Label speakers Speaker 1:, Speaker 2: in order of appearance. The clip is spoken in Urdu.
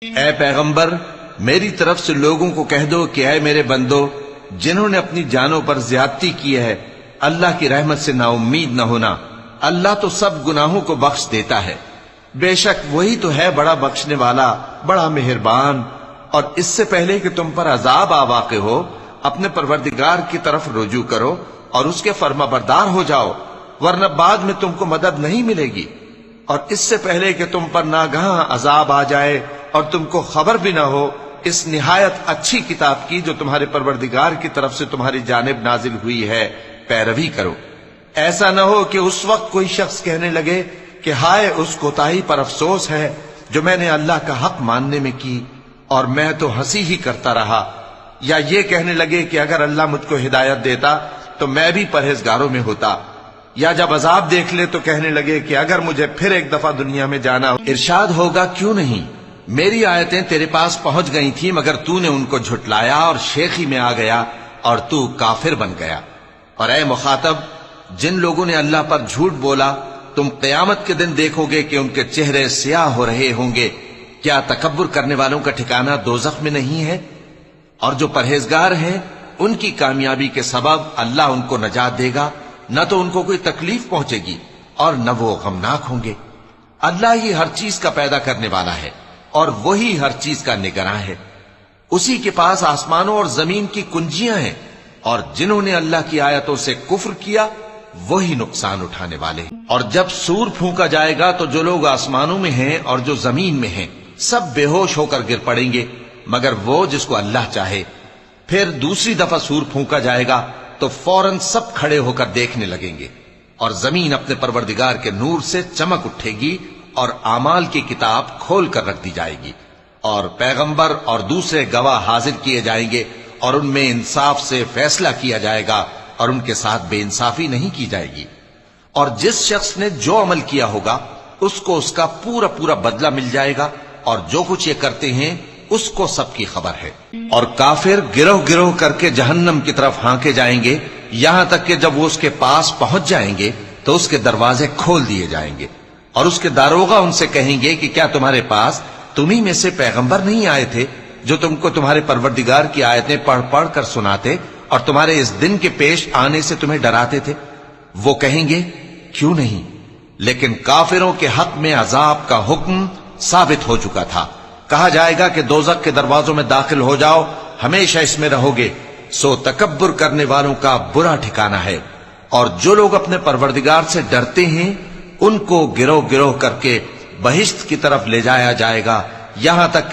Speaker 1: اے پیغمبر میری طرف سے لوگوں کو کہہ دو کہ اے میرے بندو جنہوں نے اپنی جانوں پر زیادتی کی ہے اللہ کی رحمت سے نا امید نہ ہونا، اللہ تو سب گناہوں کو بخش دیتا ہے، بے شک وہی تو ہے بڑا بخشنے والا بڑا مہربان۔ اور اس سے پہلے کہ تم پر عذاب آ واقع ہو اپنے پروردگار کی طرف رجوع کرو اور اس کے فرما بردار ہو جاؤ، ورنہ بعد میں تم کو مدد نہیں ملے گی۔ اور اس سے پہلے کہ تم پر ناگہاں عذاب آ جائے اور تم کو خبر بھی نہ ہو اس نہایت اچھی کتاب کی جو تمہارے پروردگار کی طرف سے تمہاری جانب نازل ہوئی ہے پیروی کرو۔ ایسا نہ ہو کہ اس وقت کوئی شخص کہنے لگے کہ ہائے اس کوتاہی پر افسوس ہے جو میں نے اللہ کا حق ماننے میں کی اور میں تو ہنسی ہی کرتا رہا، یا یہ کہنے لگے کہ اگر اللہ مجھ کو ہدایت دیتا تو میں بھی پرہیزگاروں میں ہوتا، یا جب عذاب دیکھ لے تو کہنے لگے کہ اگر مجھے پھر ایک دفعہ دنیا میں جانا ہو۔ ارشاد ہوگا کیوں نہیں، میری آیتیں تیرے پاس پہنچ گئی تھی مگر تو نے ان کو جھٹلایا اور شیخی میں آ گیا اور تو کافر بن گیا۔ اور اے مخاطب جن لوگوں نے اللہ پر جھوٹ بولا تم قیامت کے دن دیکھو گے کہ ان کے چہرے سیاہ ہو رہے ہوں گے، کیا تکبر کرنے والوں کا ٹھکانہ دوزخ میں نہیں ہے؟ اور جو پرہیزگار ہیں ان کی کامیابی کے سبب اللہ ان کو نجات دے گا، نہ تو ان کو کوئی تکلیف پہنچے گی اور نہ وہ غمناک ہوں گے۔ اللہ ہی ہر چیز کا پیدا کرنے والا ہے اور وہی ہر چیز کا نگراں ہے، اسی کے پاس آسمانوں اور زمین کی کنجیاں ہیں، اور جنہوں نے اللہ کی آیتوں سے کفر کیا وہی نقصان اٹھانے والے ہیں۔ اور جب سور پھونکا جائے گا تو جو لوگ آسمانوں میں ہیں اور جو زمین میں ہیں سب بے ہوش ہو کر گر پڑیں گے مگر وہ جس کو اللہ چاہے۔ پھر دوسری دفعہ سور پھونکا جائے گا تو فوراً سب کھڑے ہو کر دیکھنے لگیں گے، اور زمین اپنے پروردگار کے نور سے چمک اٹھے گی اور اعمال کی کتاب کھول کر رکھ دی جائے گی، اور پیغمبر اور دوسرے گواہ حاضر کیے جائیں گے اور ان میں انصاف سے فیصلہ کیا جائے گا اور ان کے ساتھ بے انصافی نہیں کی جائے گی۔ اور جس شخص نے جو عمل کیا ہوگا اس کو اس کا پورا پورا بدلہ مل جائے گا، اور جو کچھ یہ کرتے ہیں اس کو سب کی خبر ہے۔ اور کافر گروہ گروہ کر کے جہنم کی طرف ہانکے جائیں گے یہاں تک کہ جب وہ اس کے پاس پہنچ جائیں گے تو اس کے دروازے کھول دیے جائیں گے، اور اس کے داروغہ ان سے کہیں گے کہ کیا تمہارے پاس تمہیں میں سے پیغمبر نہیں آئے تھے جو تم کو تمہارے پروردگار کی آیتیں پڑھ پڑھ کر سناتے اور تمہارے اس دن کے پیش آنے سے تمہیں ڈراتے تھے؟ وہ کہیں گے کیوں نہیں، لیکن کافروں کے حق میں عذاب کا حکم ثابت ہو چکا تھا۔ کہا جائے گا کہ دوزخ کے دروازوں میں داخل ہو جاؤ، ہمیشہ اس میں رہو گے، سو تکبر کرنے والوں کا برا ٹھکانہ ہے۔ اور جو لوگ اپنے پروردگار سے ڈرتے ہیں ان کو گروہ گروہ کر کے بہشت کی طرف لے جایا جائے گا یہاں تک